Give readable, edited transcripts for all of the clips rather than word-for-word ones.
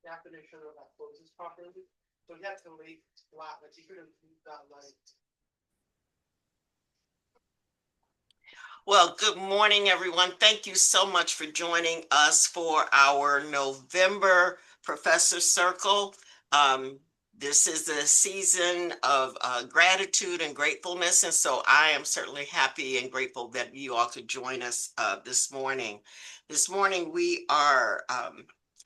definition of that closes properly. So you have to lay flat, like you couldn't leave that like. Well, good morning, everyone. Thank you so much for joining us for our November Professor Circle. This is the season of gratitude and gratefulness, and so I am certainly happy and grateful that you all could join us this morning. This morning, we are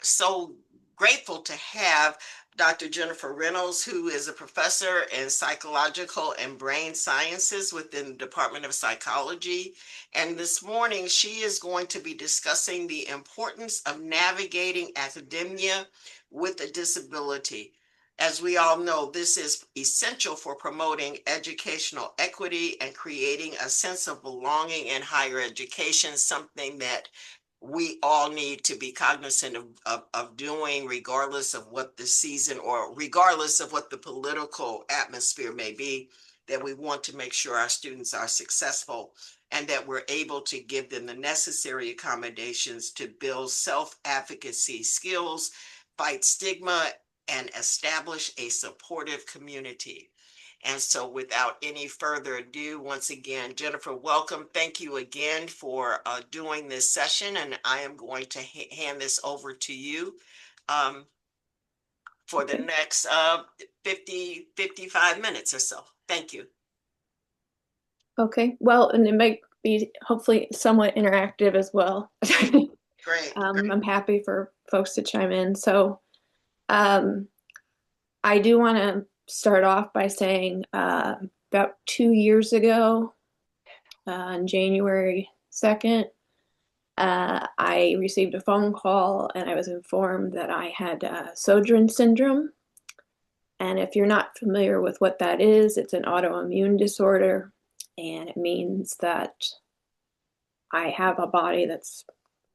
so grateful to have Dr. Jennifer Rennels, who is a professor in psychological and brain sciences within the Department of Psychology. And this morning, she is going to be discussing the importance of navigating academia with a disability. As we all know, this is essential for promoting educational equity and creating a sense of belonging in higher education, something that we all need to be cognizant of doing, regardless of what the season or regardless of what the political atmosphere may be, that we want to make sure our students are successful and that we're able to give them the necessary accommodations to build self-advocacy skills, fight stigma, and establish a supportive community. And so without any further ado, once again, Jennifer, welcome. Thank you again for doing this session. And I am going to hand this over to you for the next 55 minutes or so. Thank you. Okay, well, and it might be hopefully somewhat interactive as well. Great. I'm happy for folks to chime in. So I do want to start off by saying about 2 years ago, on January 2nd, I received a phone call and I was informed that I had Sjogren syndrome. And if you're not familiar with what that is, it's an autoimmune disorder. And it means that I have a body that's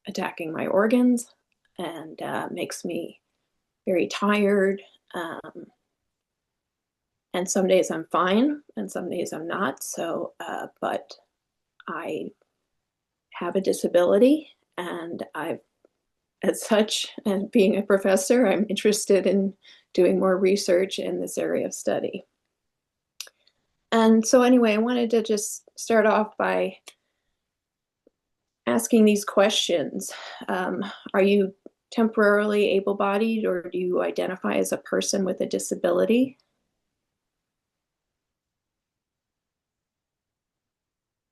attacking my organs and makes me very tired. And some days I'm fine and some days I'm not. So, but I have a disability and as such, and being a professor, I'm interested in doing more research in this area of study. And so anyway, I wanted to just start off by asking these questions. Are you temporarily able-bodied, or do you identify as a person with a disability?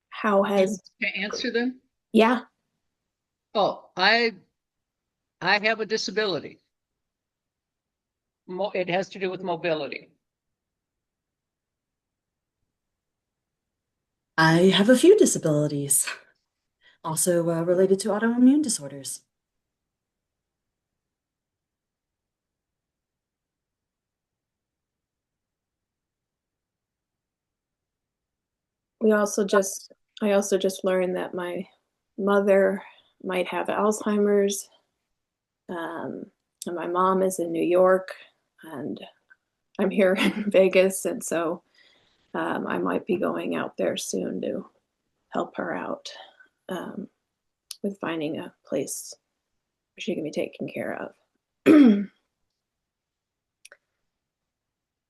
How has... To answer them? Yeah. Oh, I have a disability. It has to do with mobility. I have a few disabilities, also related to autoimmune disorders. I also just learned that my mother might have Alzheimer's, and my mom is in New York, and I'm here in Vegas, and so I might be going out there soon to help her out with finding a place where she can be taken care of.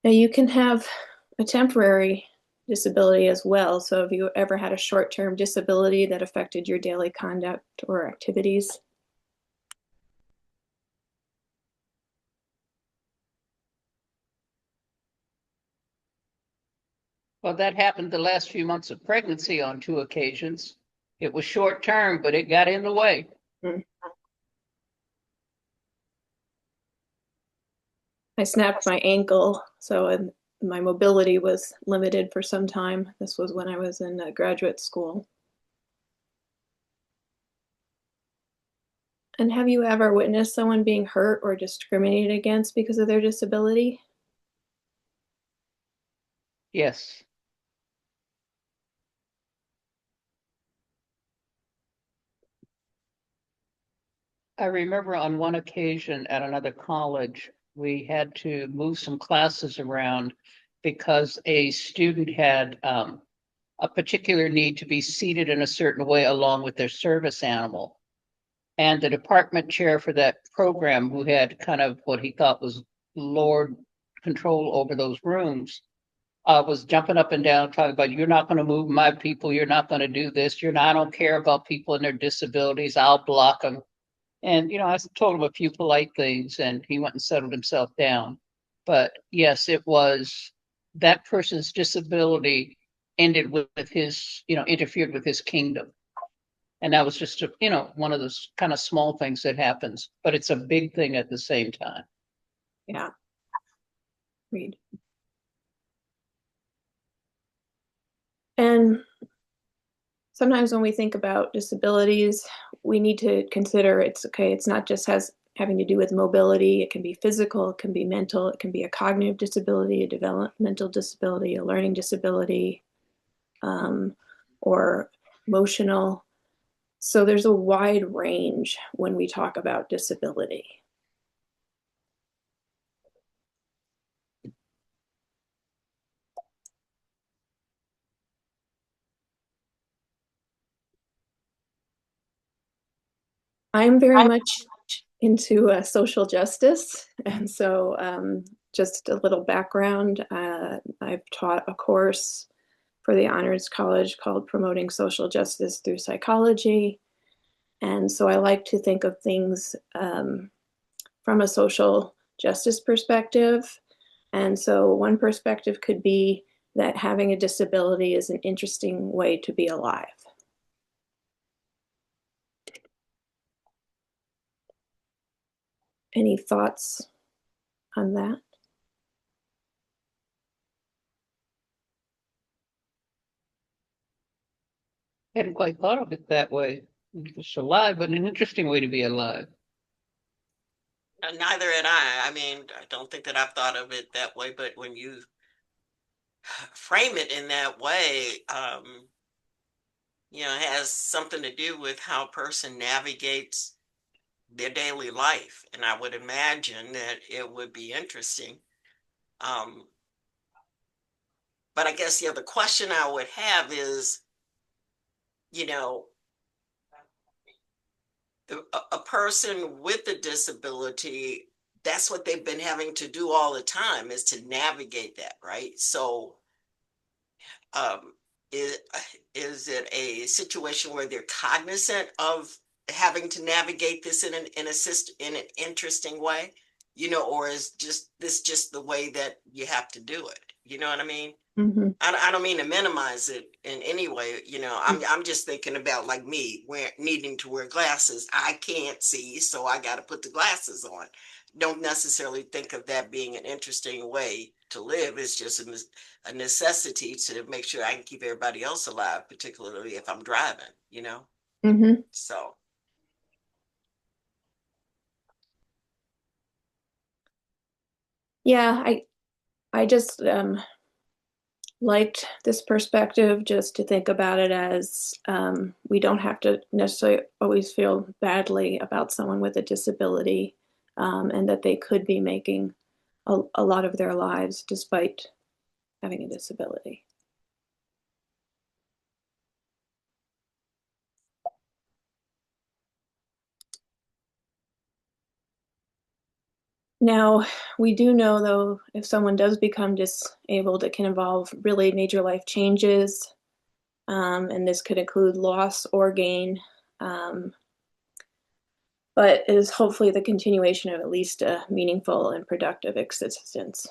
Now, you can have a temporary disability as well. So have you ever had a short-term disability that affected your daily conduct or activities? Well, that happened the last few months of pregnancy on 2 occasions. It was short term, but it got in the way. I snapped my ankle, so my mobility was limited for some time. This was when I was in graduate school. And have you ever witnessed someone being hurt or discriminated against because of their disability? Yes. I remember on one occasion at another college, we had to move some classes around because a student had a particular need to be seated in a certain way along with their service animal. And the department chair for that program, who had kind of what he thought was Lord control over those rooms, was jumping up and down, talking about, you're not going to move my people. You're not going to do this. You're not, I don't care about people and their disabilities. I'll block them. And, I told him a few polite things and he went and settled himself down. But yes, it was that person's disability ended with his, interfered with his kingdom. And that was just, one of those kind of small things that happens, but it's a big thing at the same time. Yeah. Read. And sometimes when we think about disabilities, we need to consider it's not just having to do with mobility. It can be physical, it can be mental, it can be a cognitive disability, a developmental disability, a learning disability, or emotional. So there's a wide range when we talk about disability. I'm very much into social justice. And so just a little background, I've taught a course for the Honors College called Promoting Social Justice Through Psychology. And so I like to think of things from a social justice perspective. And so one perspective could be that having a disability is an interesting way to be alive. Any thoughts on that? I hadn't quite thought of it that way. Just alive, but an interesting way to be alive. Neither had I. I mean, I don't think that I've thought of it that way, but when you frame it in that way, it has something to do with how a person navigates their daily life. And I would imagine that it would be interesting. But I guess the other question I would have is, you know, a person with a disability, that's what they've been having to do all the time, is to navigate that, right? So um, is, is it a situation where they're cognizant of having to navigate this in an interesting way, or is just the way that you have to do it? You know what I mean? Mm-hmm. I don't mean to minimize it in any way. I'm just thinking about like me needing to wear glasses. I can't see, so I got to put the glasses on. Don't necessarily think of that being an interesting way to live. It's just a necessity to make sure I can keep everybody else alive, particularly if I'm driving. Mm-hmm. So, Yeah, I just liked this perspective, just to think about it as we don't have to necessarily always feel badly about someone with a disability, and that they could be making a lot of their lives despite having a disability. Now, we do know, though, if someone does become disabled, it can involve really major life changes, and this could include loss or gain, but it is hopefully the continuation of at least a meaningful and productive existence.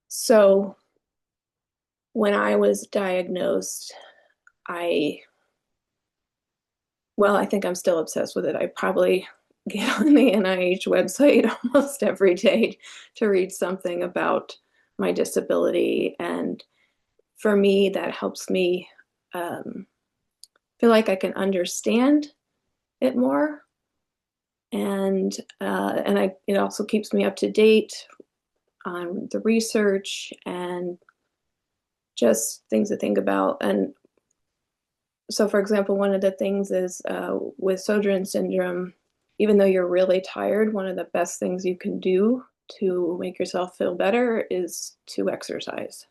So, when I was diagnosed, I I think I'm still obsessed with it. I probably get on the NIH website almost every day to read something about my disability. And for me, that helps me feel like I can understand it more. And it also keeps me up to date on the research and just things to think about. And so, for example, one of the things is with Sjogren's syndrome, even though you're really tired, one of the best things you can do to make yourself feel better is to exercise.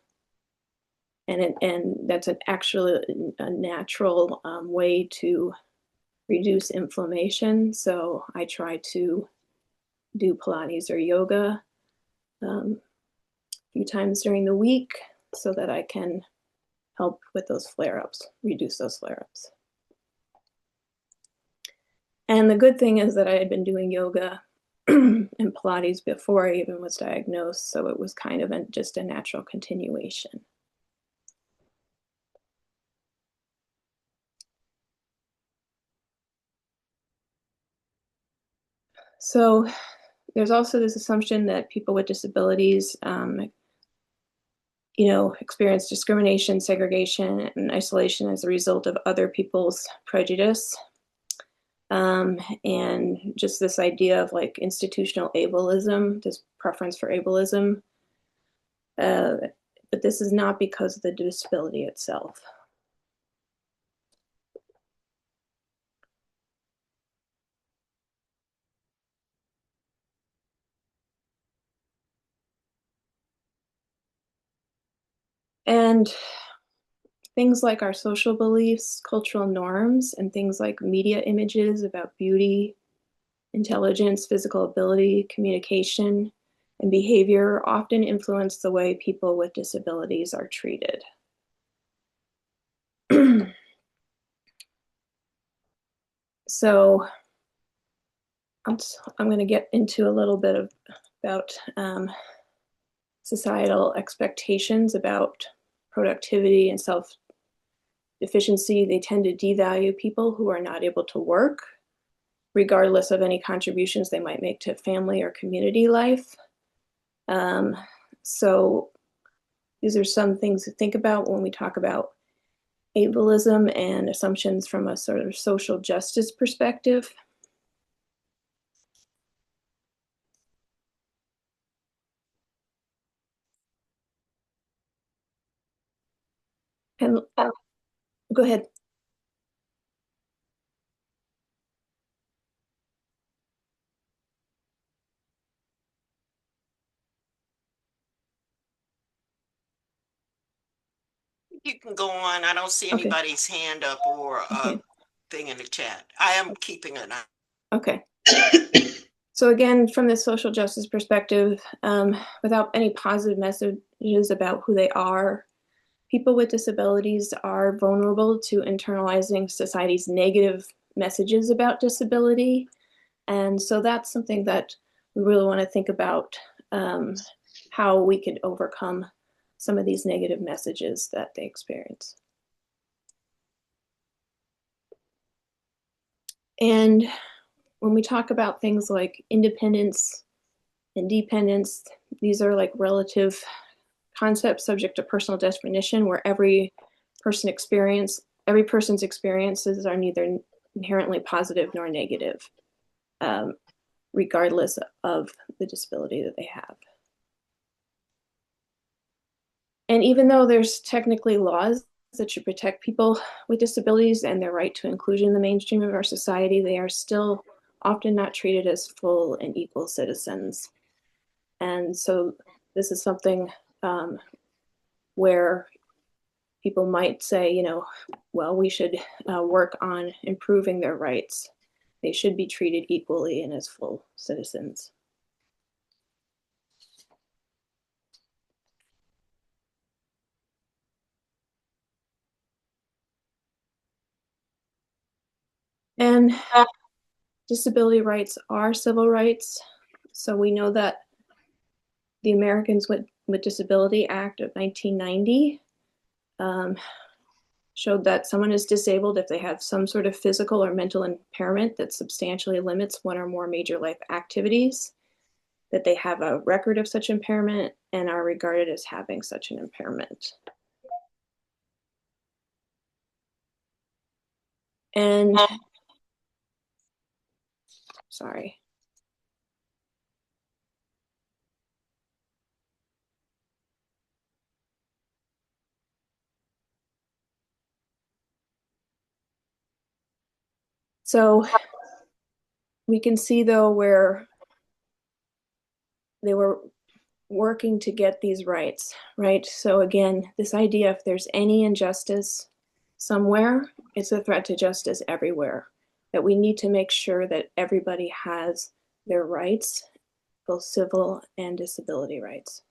and that's an actually a natural way to reduce inflammation. So I try to do Pilates or yoga a few times during the week so that I can help with those flare-ups, reduce those flare-ups. And the good thing is that I had been doing yoga and Pilates before I even was diagnosed, so it was kind of just a natural continuation. So there's also this assumption that people with disabilities, experience discrimination, segregation, and isolation as a result of other people's prejudice. And just this idea of like institutional ableism, this preference for ableism. But this is not because of the disability itself. And things like our social beliefs, cultural norms, and things like media images about beauty, intelligence, physical ability, communication, and behavior often influence the way people with disabilities are treated. So I'm going to get into a little bit about societal expectations about productivity and self-efficiency. They tend to devalue people who are not able to work, regardless of any contributions they might make to family or community life. So these are some things to think about when we talk about ableism and assumptions from a sort of social justice perspective. And go ahead. You can go on. I don't see Okay. anybody's hand up or Okay. thing in the chat. I am keeping an eye. Okay. So again, from the social justice perspective, without any positive messages about who they are, people with disabilities are vulnerable to internalizing society's negative messages about disability. And so that's something that we really want to think about, how we could overcome some of these negative messages that they experience. And when we talk about things like independence and dependence, these are like relative concepts subject to personal definition, where every person's experiences are neither inherently positive nor negative, regardless of the disability that they have. And even though there's technically laws that should protect people with disabilities and their right to inclusion in the mainstream of our society, they are still often not treated as full and equal citizens. And so this is something where people might say, well, we should work on improving their rights. They should be treated equally and as full citizens. And disability rights are civil rights. So we know that the Americans with Disability Act of 1990 showed that someone is disabled if they have some sort of physical or mental impairment that substantially limits one or more major life activities, that they have a record of such impairment and are regarded as having such an impairment. And sorry. So we can see though where they were working to get these rights, right? So again, this idea, if there's any injustice somewhere, it's a threat to justice everywhere. That we need to make sure that everybody has their rights, both civil and disability rights.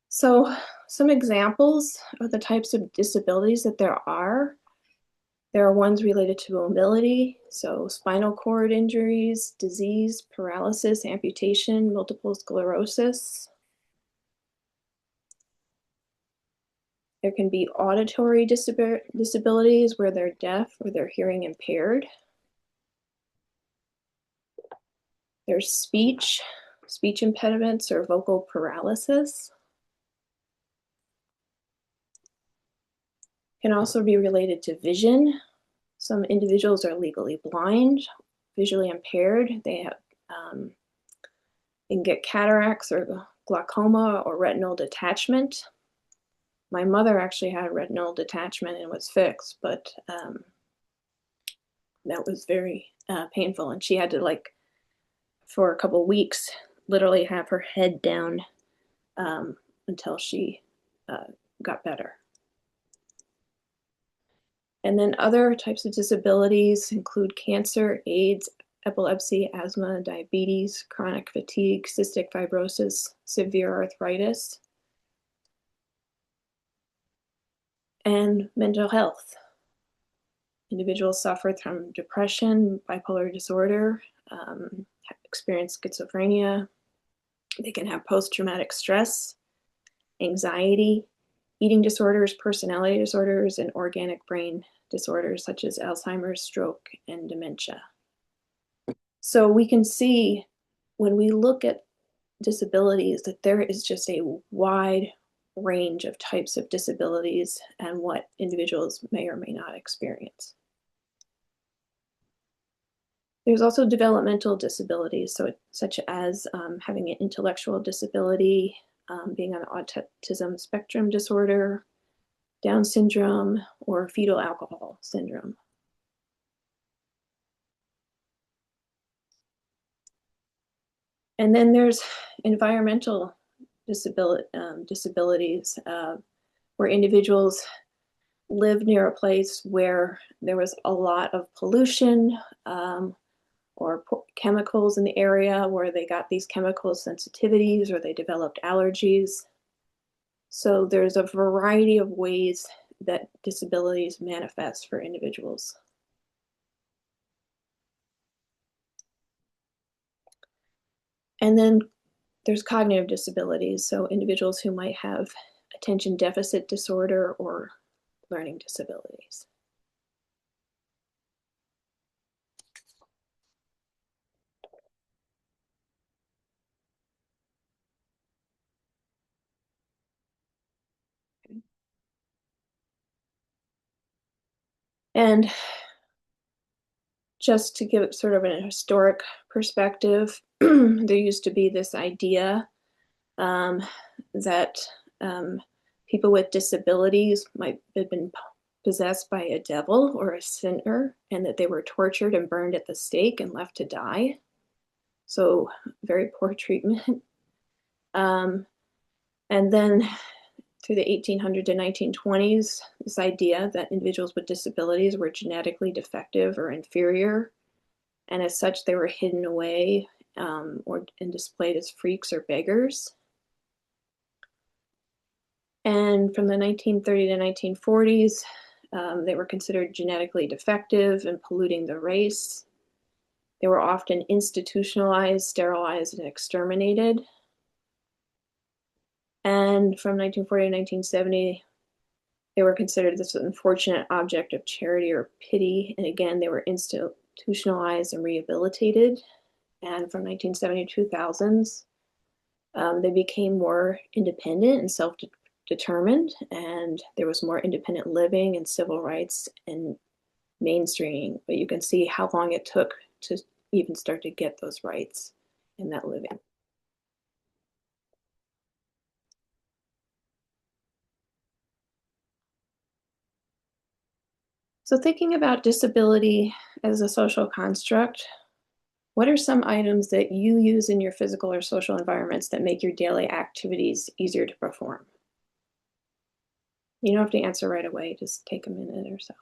So some examples of the types of disabilities that there are ones related to mobility, so spinal cord injuries, disease, paralysis, amputation, multiple sclerosis. There can be auditory disabilities where they're deaf or they're hearing impaired. There's speech impediments or vocal paralysis. Can also be related to vision. Some individuals are legally blind, visually impaired. They have they can get cataracts or glaucoma or retinal detachment. My mother actually had retinal detachment and was fixed, but that was very painful. And she had to, like, for a couple weeks, literally have her head down until she got better. And then other types of disabilities include cancer, AIDS, epilepsy, asthma, diabetes, chronic fatigue, cystic fibrosis, severe arthritis, and mental health. Individuals suffer from depression, bipolar disorder, experience schizophrenia. They can have post-traumatic stress, anxiety, eating disorders, personality disorders, and organic brain disorders such as Alzheimer's, stroke, and dementia. So we can see when we look at disabilities that there is just a wide range of types of disabilities and what individuals may or may not experience. There's also developmental disabilities, such as having an intellectual disability, being on autism spectrum disorder, Down syndrome, or fetal alcohol syndrome. And then there's environmental disabilities, where individuals live near a place where there was a lot of pollution or chemicals in the area, where they got these chemical sensitivities or they developed allergies. So there's a variety of ways that disabilities manifest for individuals. And then there's cognitive disabilities, so individuals who might have attention deficit disorder or learning disabilities. And just to give it sort of an historic perspective, there used to be this idea that people with disabilities might have been possessed by a devil or a sinner, and that they were tortured and burned at the stake and left to die. So very poor treatment. And then through the 1800s to 1920s, this idea that individuals with disabilities were genetically defective or inferior, and as such, they were hidden away and displayed as freaks or beggars. And from the 1930s to 1940s, they were considered genetically defective and polluting the race. They were often institutionalized, sterilized, and exterminated. And from 1940 to 1970, they were considered this unfortunate object of charity or pity. And again, they were institutionalized and rehabilitated. And from 1970 to 2000s, they became more independent and self-determined, and there was more independent living and civil rights and mainstreaming. But you can see how long it took to even start to get those rights in that living. So thinking about disability as a social construct, What are some items that you use in your physical or social environments that make your daily activities easier to perform? You don't have to answer right away, just take a minute or so.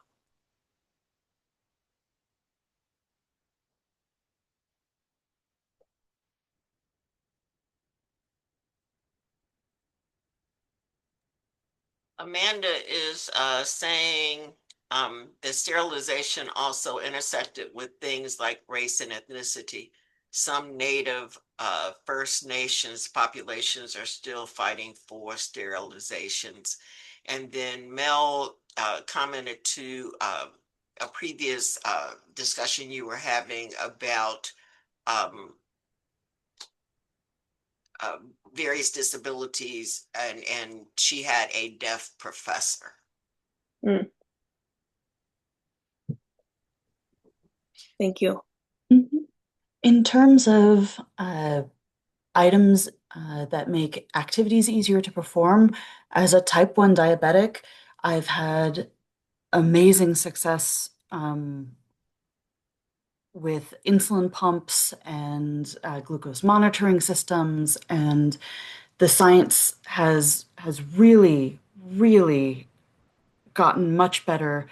Amanda is saying that sterilization also intersected with things like race and ethnicity. Some Native First Nations populations are still fighting for sterilizations. And then Mel commented to a previous discussion you were having about um, various disabilities, and she had a deaf professor. Mm, thank you. Mhm. In terms of items that make activities easier to perform, as a type 1 diabetic, I've had amazing success with insulin pumps and glucose monitoring systems, and the science has really gotten much better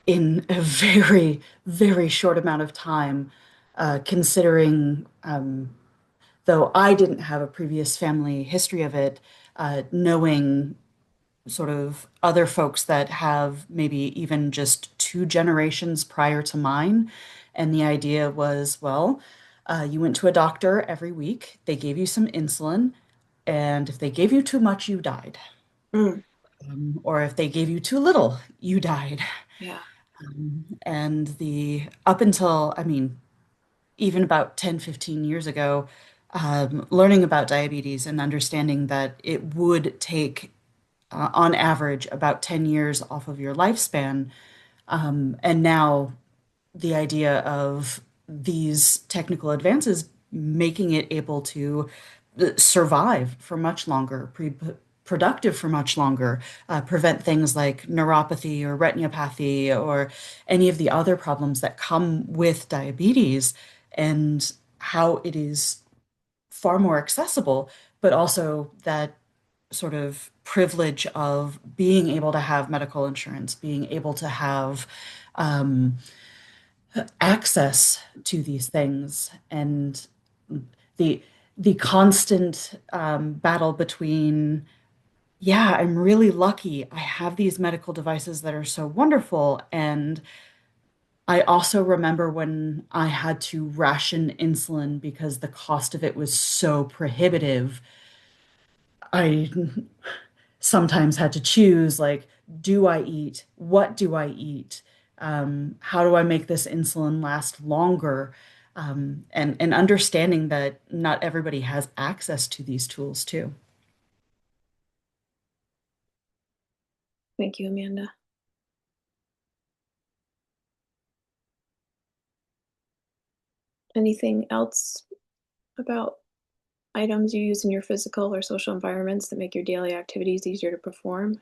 in a very short amount of time, considering though I didn't have a previous family history of it, knowing sort of other folks that have maybe even just 2 generations prior to mine. And the idea was, well, you went to a doctor every week, they gave you some insulin, and if they gave you too much, you died. Mm, Or if they gave you too little, you died. yeah. And the up until, I mean, even about 10, 15 years ago, learning about diabetes and understanding that it would take, on average, about 10 years off of your lifespan. And now the idea of these technical advances making it able to survive for much longer, productive for much longer, prevent things like neuropathy or retinopathy or any of the other problems that come with diabetes, and how it is far more accessible, but also that sort of privilege of being able to have medical insurance, being able to have um, access to these things, and the the constant battle between, yeah, I'm really lucky. I have these medical devices that are so wonderful. And I also remember when I had to ration insulin because the cost of it was so prohibitive. I sometimes had to choose, like, do I eat? What do I eat? How do I make this insulin last longer? And understanding that not everybody has access to these tools too. Thank you, Amanda. Anything else about items you use in your physical or social environments that make your daily activities easier to perform?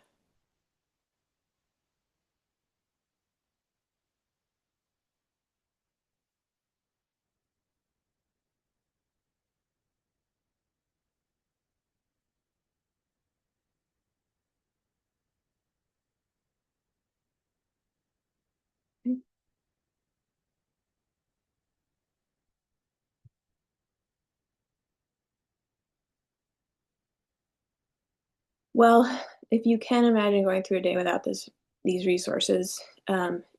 Well, if you can imagine going through a day without these resources,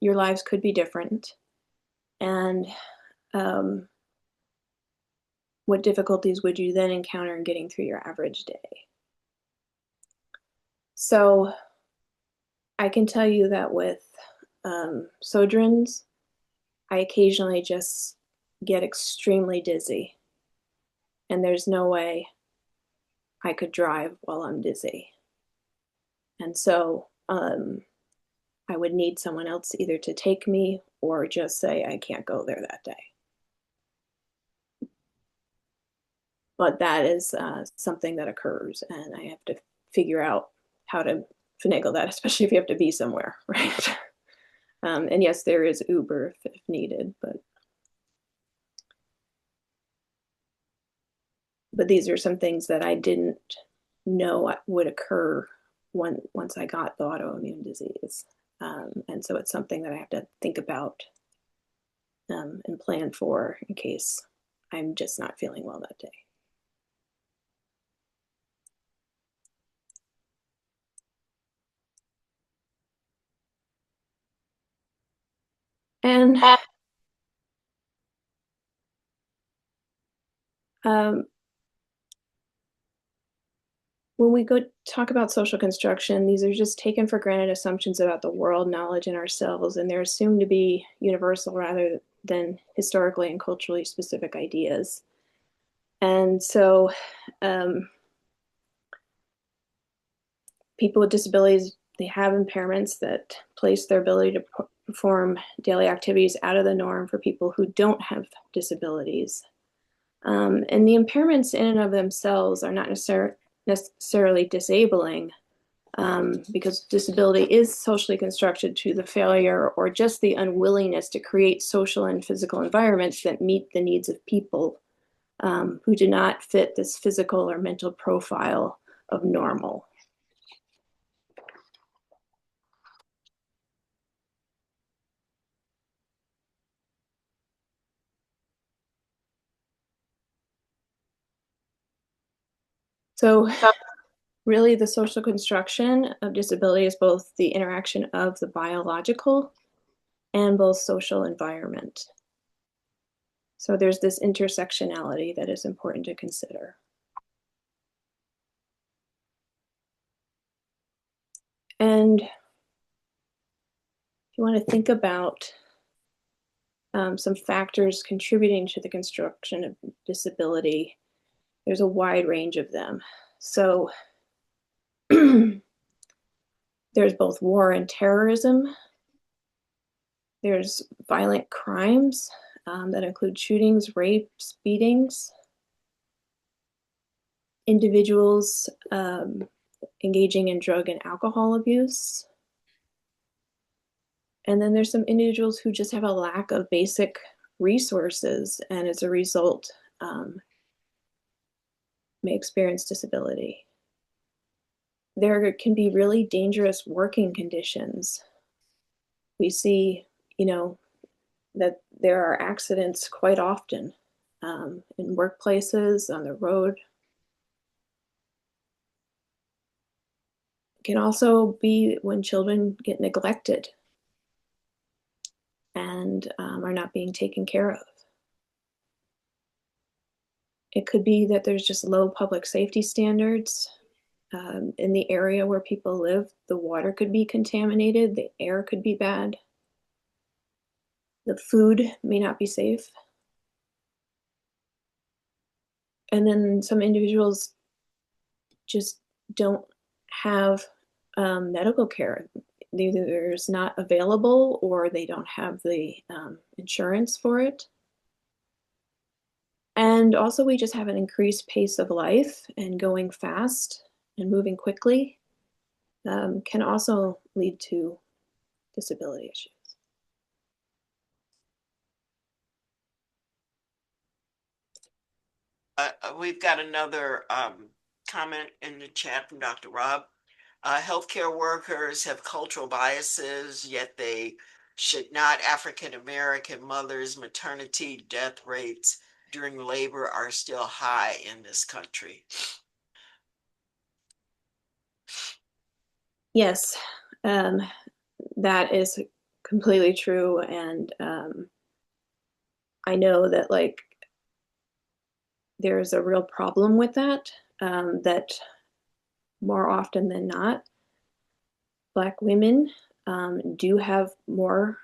your lives could be different. And um, what difficulties would you then encounter in getting through your average day? So I can tell you that with Sojourns, I occasionally just get extremely dizzy, and there's no way I could drive while I'm dizzy. And so I would need someone else either to take me or just say I can't go there that day. But that is something that occurs, and I have to figure out how to finagle that, especially if you have to be somewhere, right? And yes, there is Uber if needed, but but these are some things that I didn't know would occur once I got the autoimmune disease. And so it's something that I have to think about and plan for in case I'm just not feeling well that day. And um, when we go talk about social construction, these are just taken for granted assumptions about the world, knowledge, and ourselves, and they're assumed to be universal rather than historically and culturally specific ideas. And so people with disabilities, they have impairments that place their ability to perform daily activities out of the norm for people who don't have disabilities. And the impairments in and of themselves are not necessarily disabling, because disability is socially constructed to the failure or just the unwillingness to create social and physical environments that meet the needs of people who do not fit this physical or mental profile of normal. So really the social construction of disability is both the interaction of the biological and both social environment. So there's this intersectionality that is important to consider. And if you want to think about some factors contributing to the construction of disability, there's a wide range of them. So there's both war and terrorism. There's violent crimes that include shootings, rapes, beatings, individuals engaging in drug and alcohol abuse. And then there's some individuals who just have a lack of basic resources and as a result may experience disability. There can be really dangerous working conditions. We see, that there are accidents quite often in workplaces, on the road. It can also be when children get neglected and are not being taken care of. It could be that there's just low public safety standards. In the area where people live, the water could be contaminated, the air could be bad, the food may not be safe. And then some individuals just don't have medical care. Either there's not available or they don't have the insurance for it. And also, we just have an increased pace of life, and going fast and moving quickly can also lead to disability issues. We've got another comment in the chat from Dr. Rob. Healthcare workers have cultural biases, yet they should not. African American mothers' maternity death rates during labor are still high in this country. Yes, that is completely true. And I know that there's a real problem with that, that more often than not, Black women do have more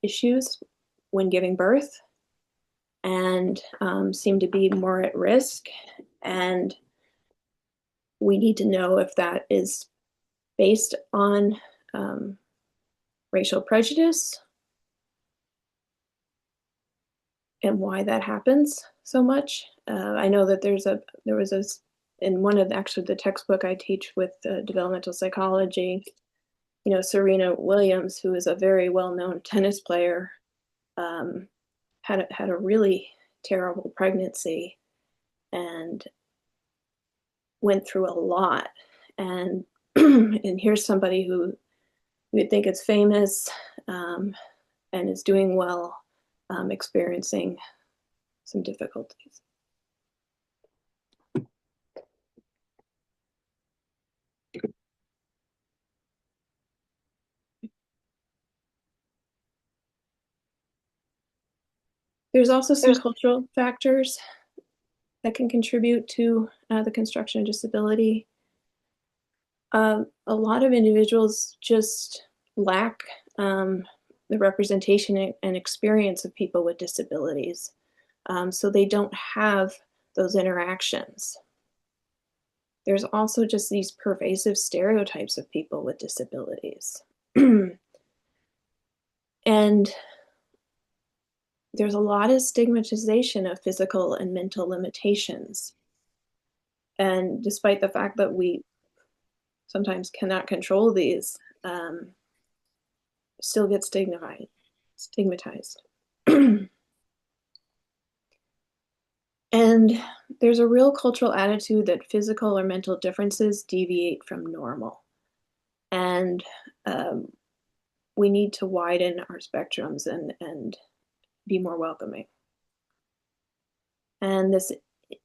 issues when giving birth and seem to be more at risk. And we need to know if that is based on racial prejudice and why that happens so much. I know that there was in one of actually the textbook I teach with developmental psychology, Serena Williams, who is a very well-known tennis player, had a really terrible pregnancy, and went through a lot. And and here's somebody who you would think is famous, and is doing well, experiencing some difficulties. There's also some cultural factors that can contribute to the construction of disability. A lot of individuals just lack the representation and experience of people with disabilities. So they don't have those interactions. There's also just these pervasive stereotypes of people with disabilities. And there's a lot of stigmatization of physical and mental limitations. And despite the fact that we sometimes cannot control these, still get stigmatized. And there's a real cultural attitude that physical or mental differences deviate from normal. And we need to widen our spectrums and be more welcoming. And this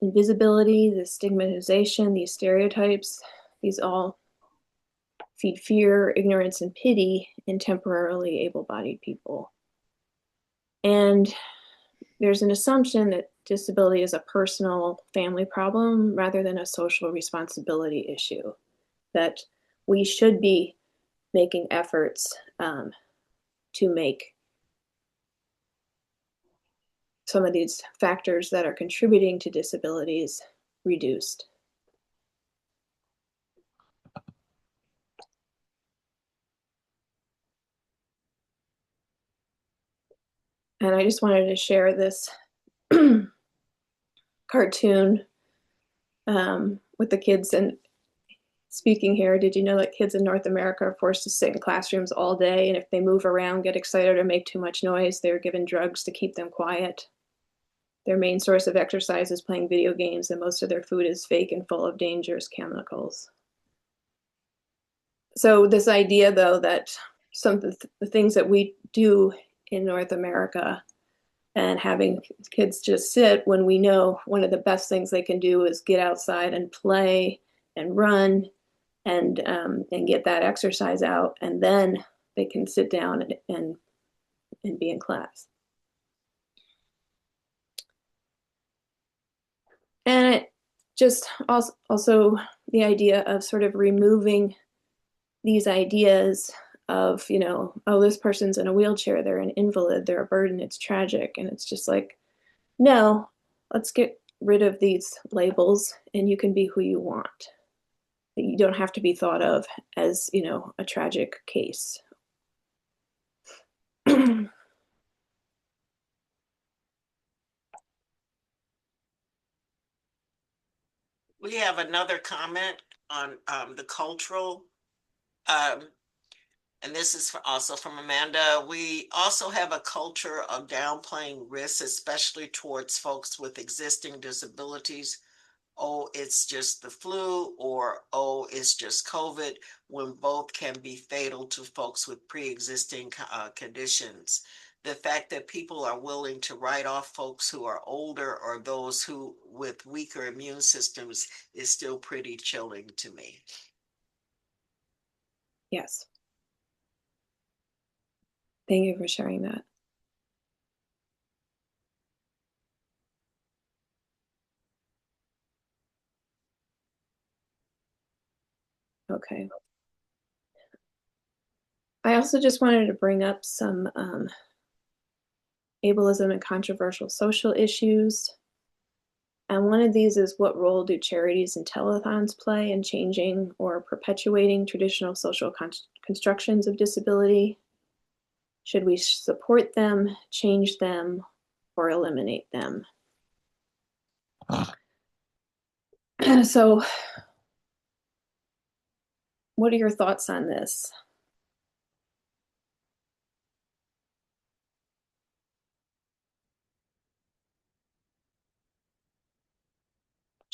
invisibility, this stigmatization, these stereotypes, these all feed fear, ignorance, and pity in temporarily able-bodied people. And there's an assumption that disability is a personal family problem rather than a social responsibility issue, that we should be making efforts to make some of these factors that are contributing to disabilities reduced. And I just wanted to share this cartoon with the kids. And speaking here, did you know that kids in North America are forced to sit in classrooms all day? And if they move around, get excited, or make too much noise, they're given drugs to keep them quiet. Their main source of exercise is playing video games, and most of their food is fake and full of dangerous chemicals. So this idea, though, that some of the things that we do in North America and having kids just sit when we know one of the best things they can do is get outside and play and run and get that exercise out, and then they can sit down and be in class. And it just also the idea of sort of removing these ideas of, you know, oh, this person's in a wheelchair, they're an invalid, they're a burden, it's tragic. And it's just like, no, let's get rid of these labels and you can be who you want. You don't have to be thought of as, you know, a tragic case. We have another comment on the cultural, um, and this is also from Amanda. We also have a culture of downplaying risks, especially towards folks with existing disabilities. Oh, it's just the flu, or oh, it's just COVID, when both can be fatal to folks with pre-existing conditions. The fact that people are willing to write off folks who are older or those who with weaker immune systems is still pretty chilling to me. Yes. Thank you for sharing that. Okay. I also just wanted to bring up some ableism and controversial social issues. And one of these is, what role do charities and telethons play in changing or perpetuating traditional social constructions of disability? Should we support them, change them, or eliminate them? So, what are your thoughts on this?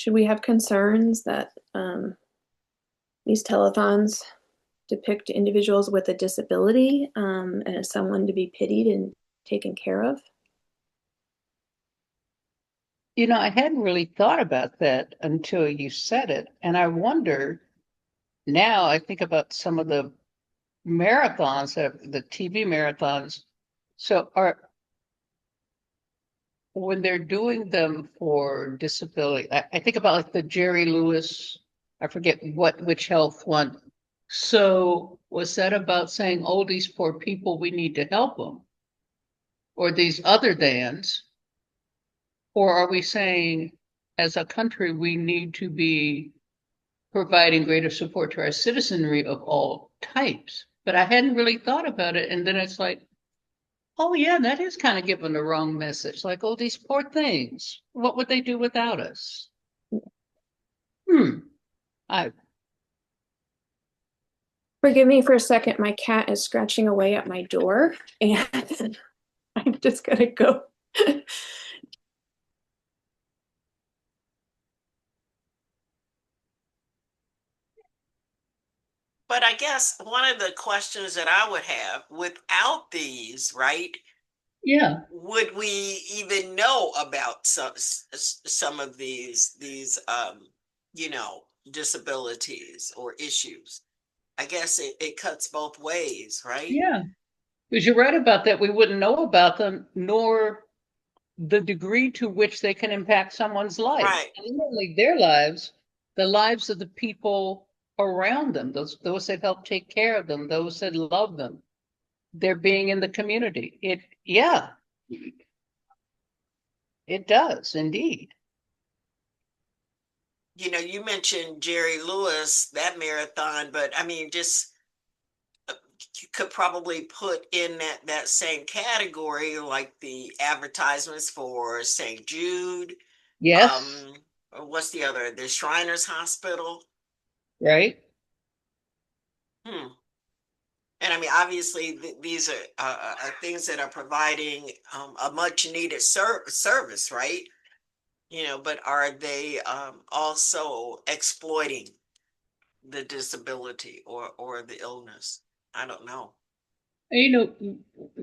should we have concerns that these telethons depict individuals with a disability and as someone to be pitied and taken care of? I hadn't really thought about that until you said it. And I wonder now, I think about some of the marathons, the TV marathons. So when they're doing them for disability, I think about like the Jerry Lewis, I forget which health one. So was that about saying, oh, these poor people, we need to help them? Or these other Dans? Or are we saying, as a country, we need to be providing greater support to our citizenry of all types? But I hadn't really thought about it. And then it's like, oh, yeah, that is kind of giving the wrong message. Like, oh, these poor things, what would they do without us? Hmm. I, Forgive me for a second. My cat is scratching away at my door, and I'm just gonna go. But I guess one of the questions that I would have without these, right? yeah, Would we even know about some of these disabilities or issues? I guess it cuts both ways, right? yeah. Because you're right about that. We wouldn't know about them, nor the degree to which they can impact someone's life. Right. And not only their lives, the lives of the people around them, those that help take care of them, those that love them, their being in the community. Yeah, it does indeed. You mentioned Jerry Lewis, that marathon, but I mean, just you could probably put in that same category, like the advertisements for St. Jude. Yes, What's the other? The Shriners Hospital. right. Hmm. And I mean, obviously, these are things that are providing a much needed service, right? But are they also exploiting the disability or the illness? I don't know. You know,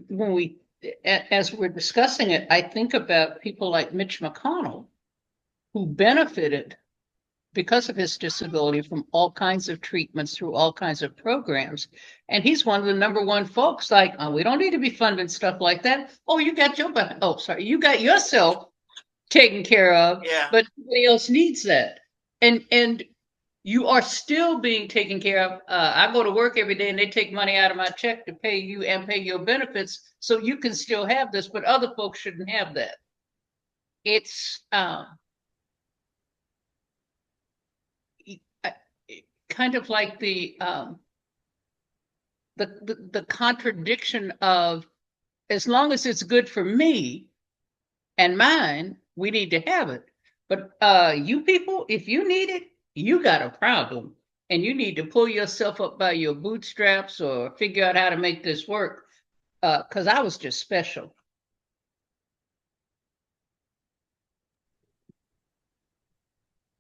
when as we're discussing it, I think about people like Mitch McConnell, who benefited because of his disability from all kinds of treatments through all kinds of programs. And he's one of the number one folks like, oh, we don't need to be funding stuff like that. Oh, you got yourself taken care of, Yeah. but nobody else needs that. And you are still being taken care of. I go to work every day and they take money out of my check to pay you and pay your benefits so you can still have this, but other folks shouldn't have that. It's kind of like the contradiction of, as long as it's good for me and mine, we need to have it. But you people, if you need it, you got a problem. And you need to pull yourself up by your bootstraps or figure out how to make this work. Because I was just special.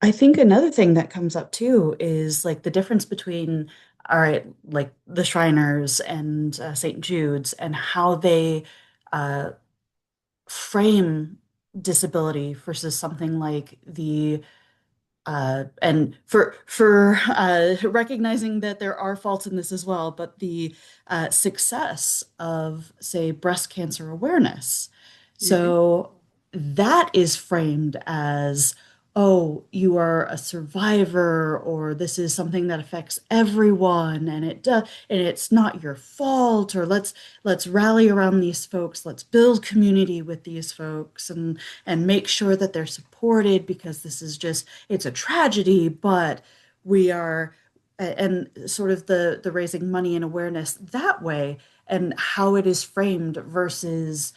I think another thing that comes up too is like the difference between, all right, like the Shriners and St. Jude's and how they uh, frame disability versus something like the and for recognizing that there are faults in this as well, but the success of, say, breast cancer awareness. Mhm. So that is framed as, oh, you are a survivor, or this is something that affects everyone, and it does, and it's not your fault, or let's rally around these folks, let's build community with these folks, and make sure that they're supported because this is just it's a tragedy, but we are and sort of the raising money and awareness that way and how it is framed versus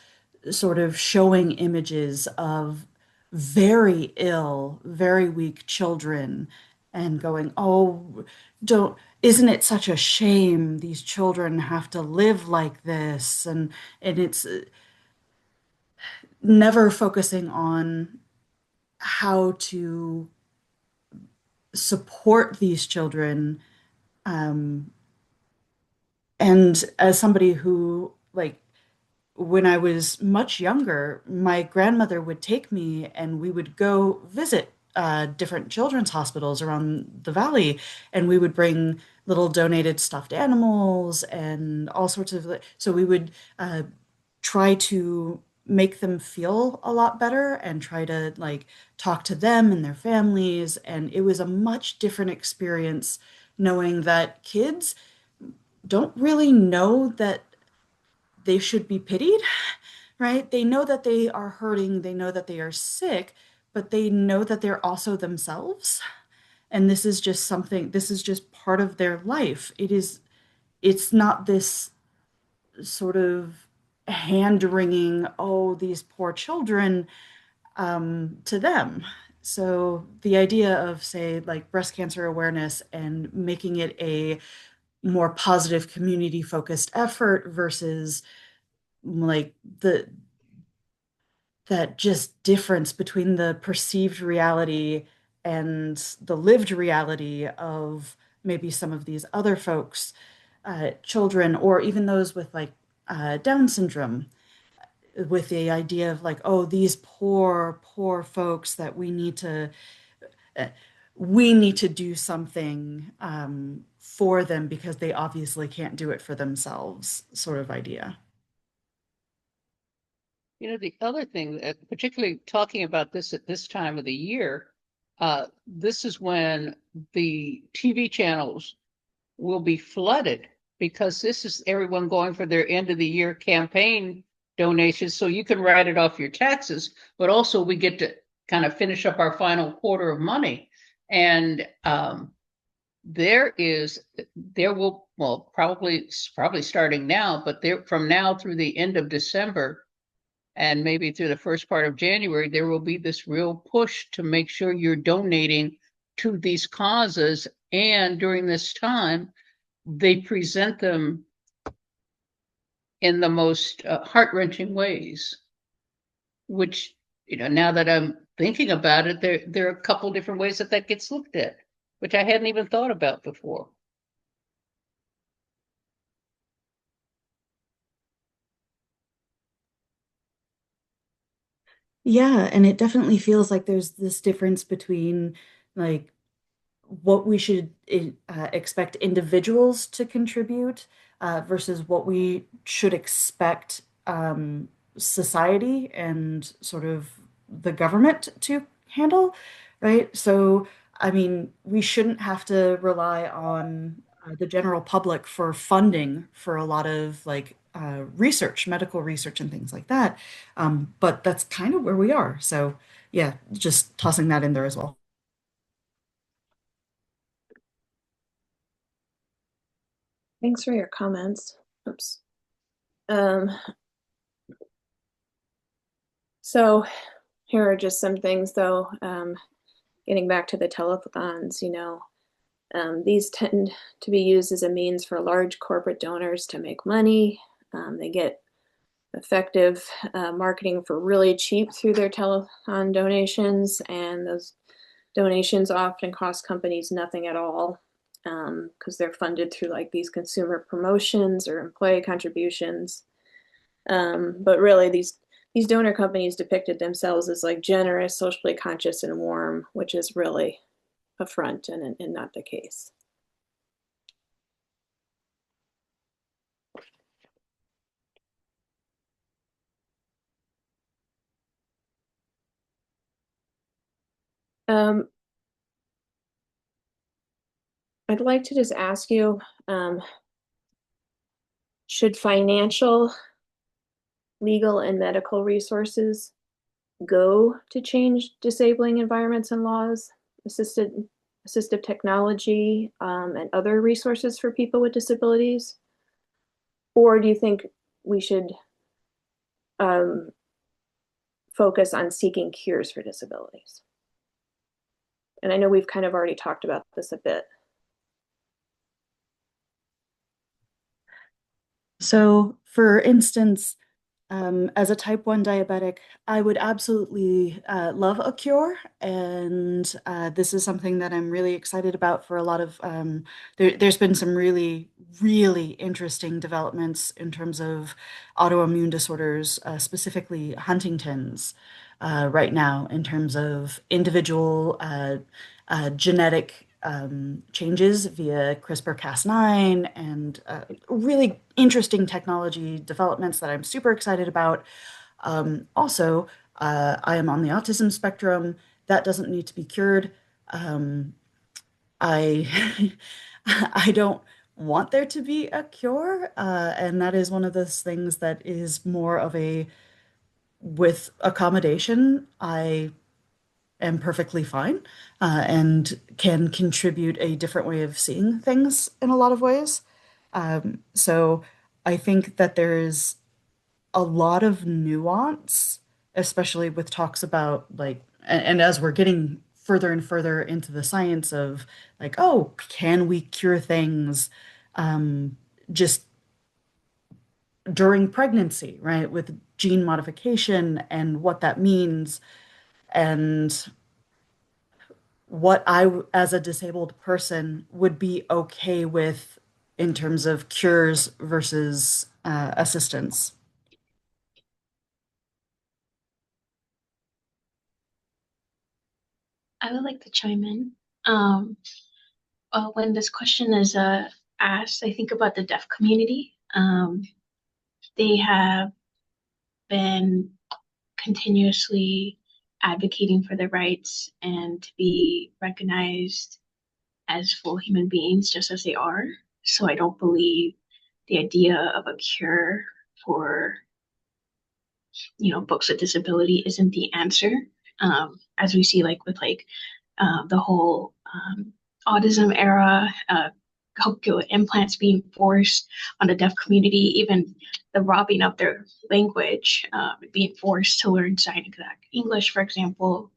sort of showing images of very ill, very weak children and going, oh, don't, isn't it such a shame these children have to live like this? And it's never focusing on how to support these children. Um, and as somebody who, like, when I was much younger, my grandmother would take me and we would go visit different children's hospitals around the valley, and we would bring little donated stuffed animals and all sorts of. So we would try to make them feel a lot better and try to like talk to them and their families. And it was a much different experience knowing that kids don't really know that they should be pitied, right? They know that they are hurting, they know that they are sick, but they know that they're also themselves. And this is just something, this is just part of their life. It's not this sort of hand wringing, oh, these poor children, to them. So the idea of, say, like breast cancer awareness and making it a more positive community focused effort versus like the that just difference between the perceived reality and the lived reality of maybe some of these other folks, children, or even those with like Down syndrome, with the idea of like, oh, these poor, poor folks that uh, we need to do something for them because they obviously can't do it for themselves, sort of idea. The other thing, particularly talking about this at this time of the year, this is when the TV channels will be flooded because this is everyone going for their end of the year campaign donations. So you can write it off your taxes, but also we get to kind of finish up our final quarter of money. And there is, there will, well, probably starting now, but there from now through the end of December and maybe through the first part of January, there will be this real push to make sure you're donating to these causes. And during this time, they present them in the most heart-wrenching ways, which, now that I'm thinking about it, there are a couple different ways that that gets looked at, which I hadn't even thought about before. Yeah, and it definitely feels like there's this difference between like what we should expect individuals to contribute versus what we should expect society and sort of the government to handle, right? So, I mean, we shouldn't have to rely on the general public for funding for a lot of like research, medical research, and things like that. But that's kind of where we are. So, yeah, just tossing that in there as well. Thanks for your comments. Oops. Um, so here are just some things though. Getting back to the telethons, these tend to be used as a means for large corporate donors to make money. They get effective marketing for really cheap through their telethon donations, and those donations often cost companies nothing at all because they're funded through like these consumer promotions or employee contributions. But really, these donor companies depicted themselves as like generous, socially conscious, and warm, which is really a front and not the case. Um, I'd like to just ask you, should financial, legal, and medical resources go to change disabling environments and laws, assistive technology, and other resources for people with disabilities? Or do you think we should um, focus on seeking cures for disabilities? And I know we've kind of already talked about this a bit. So, for instance, As a type 1 diabetic, I would absolutely love a cure. And this is something that I'm really excited about for a lot of, there's been some really, really interesting developments in terms of autoimmune disorders, specifically Huntington's, right now, in terms of individual genetic changes via CRISPR-Cas9 and really interesting technology developments that I'm super excited about. Also, I am on the autism spectrum. That doesn't need to be cured. Um, I I don't want there to be a cure, and that is one of those things that is more of a with accommodation. I am perfectly fine and can contribute a different way of seeing things in a lot of ways. So I think that there's a lot of nuance, especially with talks about like, and as we're getting further and further into the science of like, oh, can we cure things just during pregnancy, right? With gene modification and what that means. And what as a disabled person, would be okay with in terms of cures versus assistance. I would like to chime in. Um, when this question is asked, I think about the deaf community. They have been continuously advocating for their rights and to be recognized as full human beings just as they are. So I don't believe the idea of a cure for, folks with disability isn't the answer. As we see like with like the whole autism era, cochlear implants being forced on the deaf community, even the robbing of their language, being forced to learn sign exact English, for example,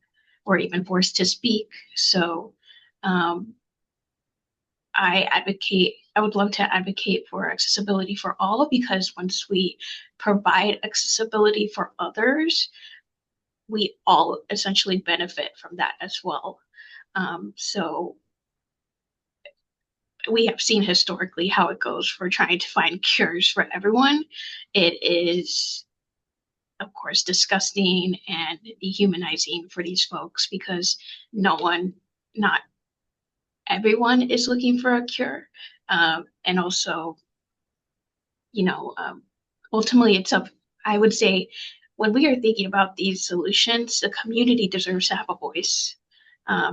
or even forced to speak. So um, I would love to advocate for accessibility for all because once we provide accessibility for others, we all essentially benefit from that as well. So we have seen historically how it goes for trying to find cures for everyone. It is, of course, disgusting and dehumanizing for these folks because no one, not everyone is looking for a cure. And also, you know, um, ultimately it's up, I would say, when we are thinking about these solutions, the community deserves to have a voice.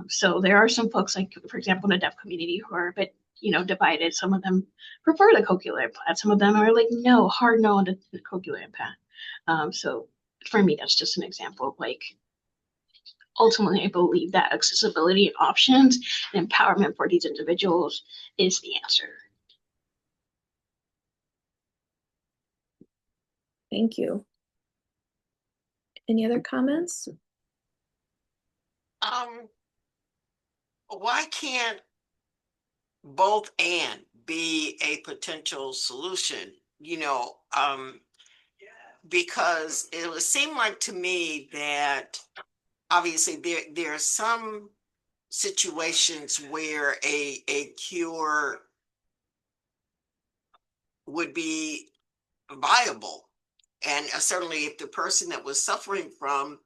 So there are some folks, like for example, in the deaf community, who are a bit, divided. Some of them prefer the cochlear implant. Some of them are like, no, hard no on the cochlear implant. So for me, that's just an example of like, ultimately, I believe that accessibility options and empowerment for these individuals is the answer. Thank you. Any other comments? Um, why can't both and be a potential solution? Because it would seem like to me that obviously there are some situations where a cure would be viable. And certainly if the person that was suffering from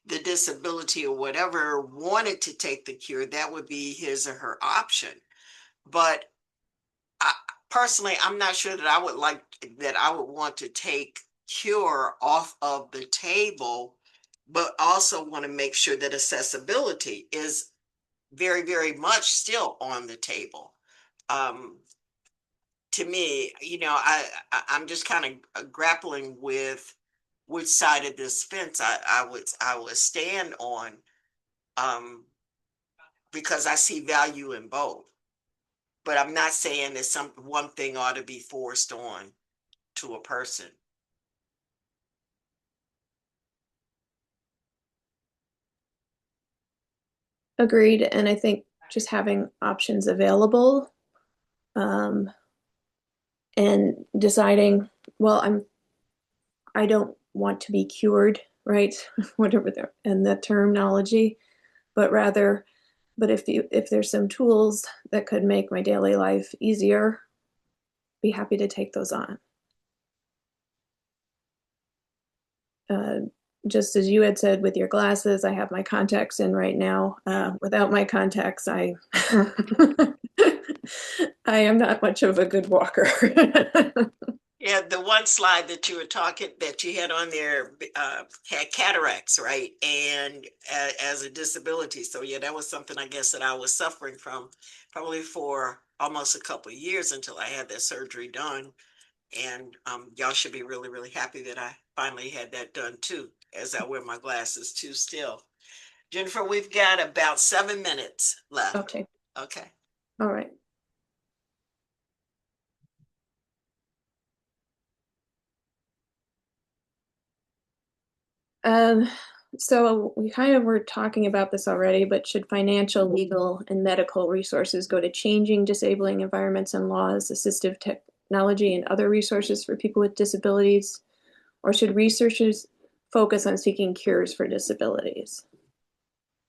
the disability or whatever wanted to take the cure, that would be his or her option. But I, personally, I'm not sure that I would want to take cure off of the table, but also want to make sure that accessibility is very, very much still on the table. Um, to me, I'm just kind of grappling with which side of this fence I would stand on, um, because I see value in both. But I'm not saying that some one thing ought to be forced on to a person. Agreed. And I think just having options available, um, and deciding, well, I don't want to be cured, right? Whatever and the terminology, but rather, but if there's some tools that could make my daily life easier, be happy to take those on. Just as you had said with your glasses, I have my contacts in right now. Without my contacts, I I am not much of a good walker. Yeah, the one slide that you were talking that you had on there had cataracts, right? And as a disability. So yeah, that was something I guess that I was suffering from probably for almost a couple of years until I had that surgery done. And y'all should be really, really happy that I finally had that done too, as I wear my glasses too still. Jennifer, we've got about 7 minutes left. Okay. Okay. All right. Um, so we kind of were talking about this already, but should financial, legal, and medical resources go to changing disabling environments and laws, assistive technology, and other resources for people with disabilities? Or should researchers focus on seeking cures for disabilities?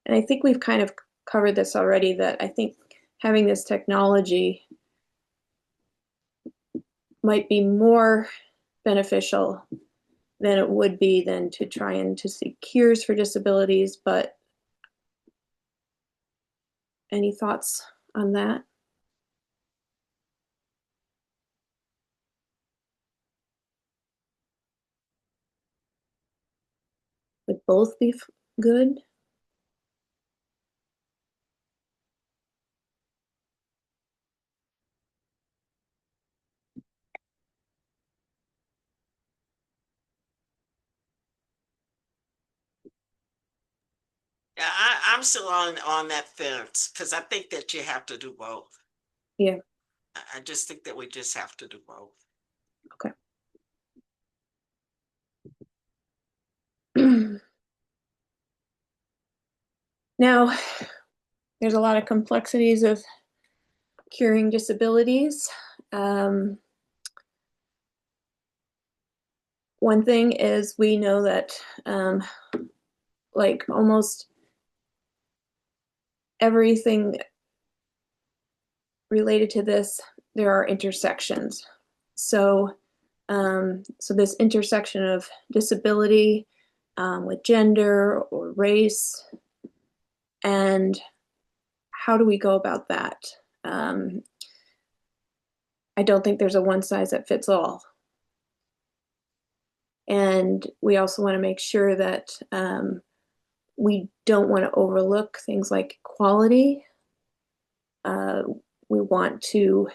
And I think we've kind of covered this already, that I think having this technology might be more beneficial than it would be than to try and to seek cures for disabilities. But any thoughts on that? Would both be good? Yeah, I'm still on that fence because I think that you have to do both. Yeah. I just think that we just have to do both. Okay. Now, there's a lot of complexities of curing disabilities. One thing is we know that like almost everything related to this, there are intersections. So, so this intersection of disability with gender or race, and how do we go about that? I don't think there's a one size that fits all. And we also want to make sure that we don't want to overlook things like equality. We want to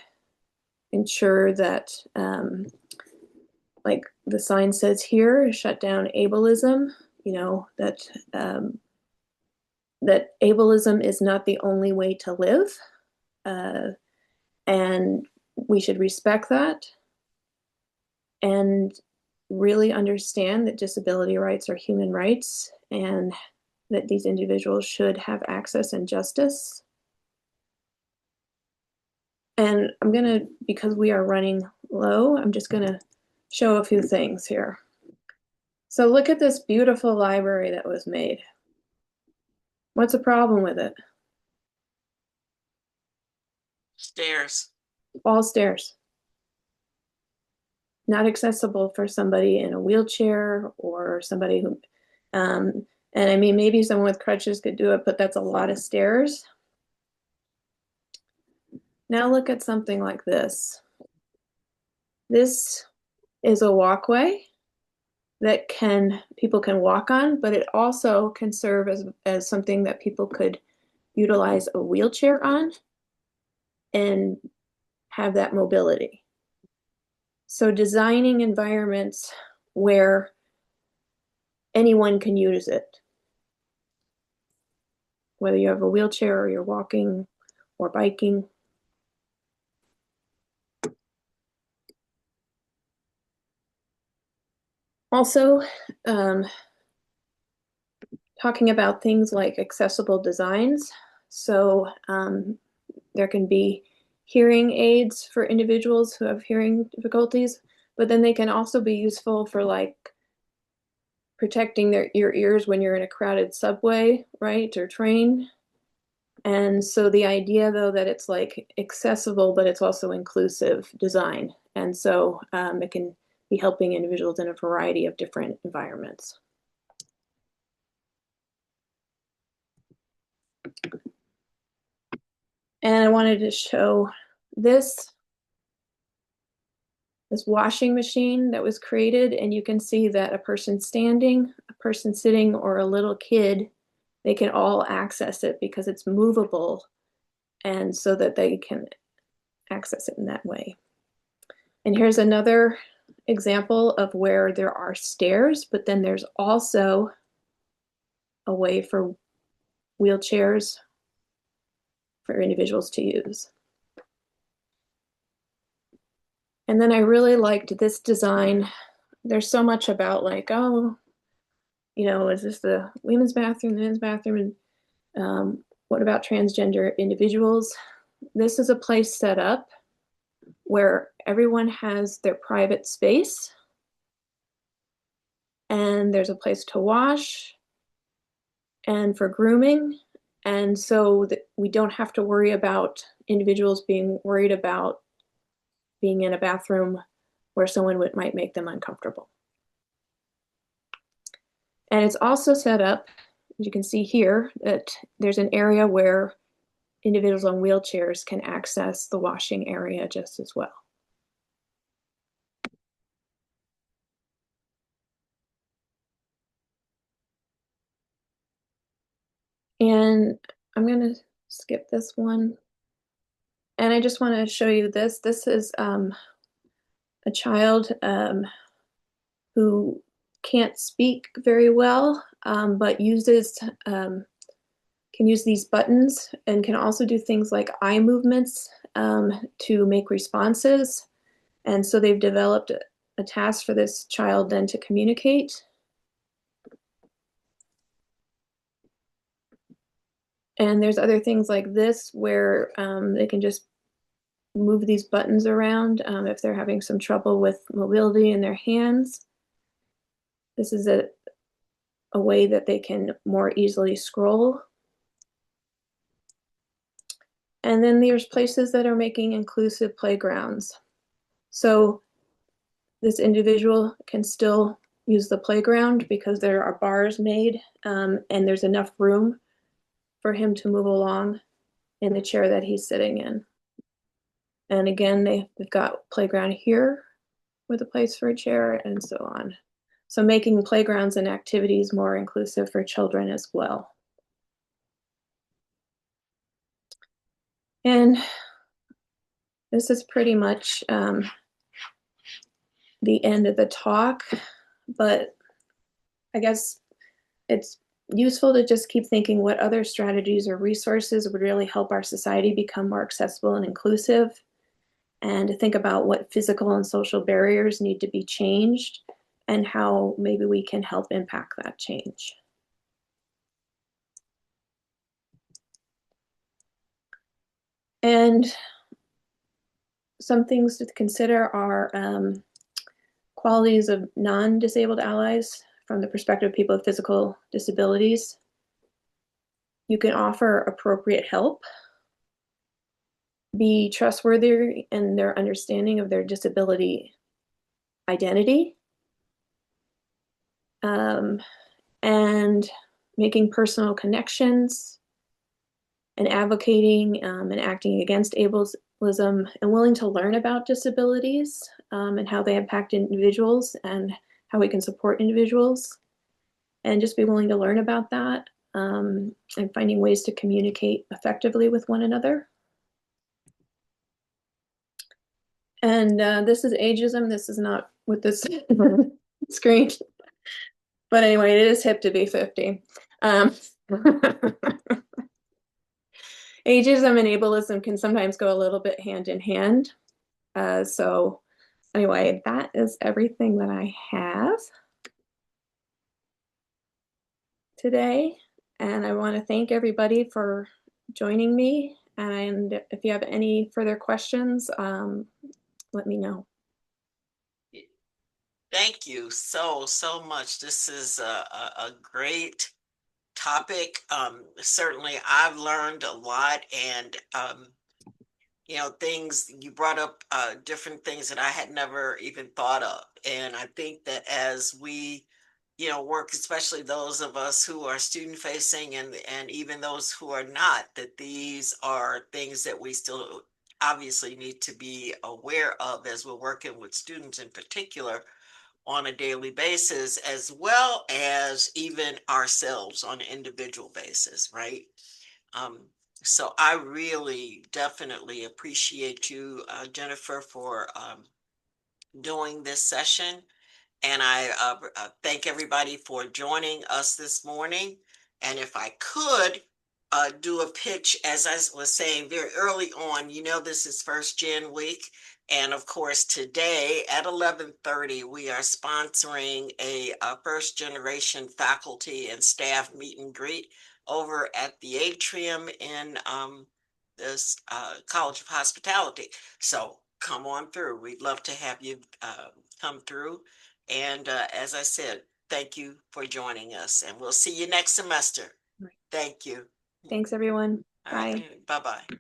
ensure that, like the sign says here, shut down ableism, you know, that ableism is not the only way to live. And we should respect that and really understand that disability rights are human rights and that these individuals should have access and justice. And I'm gonna, because we are running low, I'm just gonna show a few things here. So look at this beautiful library that was made. What's the problem with it? Stairs. All stairs. Not accessible for somebody in a wheelchair or somebody who, and I mean, maybe someone with crutches could do it, but that's a lot of stairs. Now look at something like this. This is a walkway that people can walk on, but it also can serve as something that people could utilize a wheelchair on and have that mobility. So designing environments where anyone can use it, whether you have a wheelchair or you're walking or biking. Also, talking about things like accessible designs. So there can be hearing aids for individuals who have hearing difficulties, but then they can also be useful for like protecting your ears when you're in a crowded subway, right, or train. And so the idea, though, that it's like accessible, but it's also inclusive design. And so it can be helping individuals in a variety of different environments. And I wanted to show this washing machine that was created, and you can see that a person standing, a person sitting, or a little kid, they can all access it because it's movable, and so that they can access it in that way. And here's another example of where there are stairs, but then there's also a way for wheelchairs for individuals to use. And then I really liked this design. There's so much about like, oh, you know, is this the women's bathroom, the men's bathroom, and what about transgender individuals? This is a place set up where everyone has their private space, and there's a place to wash and for grooming. And so that we don't have to worry about individuals being worried about being in a bathroom where someone might make them uncomfortable. And it's also set up, as you can see here, that there's an area where individuals on wheelchairs can access the washing area just as well. And I'm going to skip this one. And I just want to show you this. This is a child who can't speak very well, but can use these buttons and can also do things like eye movements to make responses. And so they've developed a task for this child then to communicate. And there's other things like this where they can just move these buttons around if they're having some trouble with mobility in their hands. This is a way that they can more easily scroll. And then there's places that are making inclusive playgrounds. So this individual can still use the playground because there are bars made and there's enough room for him to move along in the chair that he's sitting in. And again, they've got playground here with a place for a chair and so on. So making playgrounds and activities more inclusive for children as well. And this is pretty much the end of the talk, but I guess it's useful to just keep thinking what other strategies or resources would really help our society become more accessible and inclusive, and to think about what physical and social barriers need to be changed and how maybe we can help impact that change. And some things to consider are qualities of non-disabled allies from the perspective of people with physical disabilities. You can offer appropriate help, be trustworthy in their understanding of their disability identity, and making personal connections and advocating and acting against ableism and willing to learn about disabilities and how they impact individuals and how we can support individuals, and just be willing to learn about that and finding ways to communicate effectively with one another. And this is ageism. This is not with this screen. But anyway, it is hip to be 50. Ageism and ableism can sometimes go a little bit hand in hand. So anyway, that is everything that I have today. And I want to thank everybody for joining me. And if you have any further questions, let me know. Thank you so much. This is a great topic. Certainly I've learned a lot, and things you brought up, different things that I had never even thought of. And I think that as we, work, especially those of us who are student facing and even those who are not, that these are things that we still obviously need to be aware of as we're working with students in particular on a daily basis, as well as even ourselves on an individual basis, right? Um, so I really definitely appreciate you, Jennifer, for doing this session. And I thank everybody for joining us this morning. And if I could do a pitch, as I was saying very early on, this is First Gen Week. And of course, today at 11:30, we are sponsoring a first generation faculty and staff meet and greet over at the atrium in this College of Hospitality. So come on through. We'd love to have you come through. And as I said, thank you for joining us, and we'll see you next semester. Right. Thank you. Thanks, everyone. All Bye. right, bye-bye.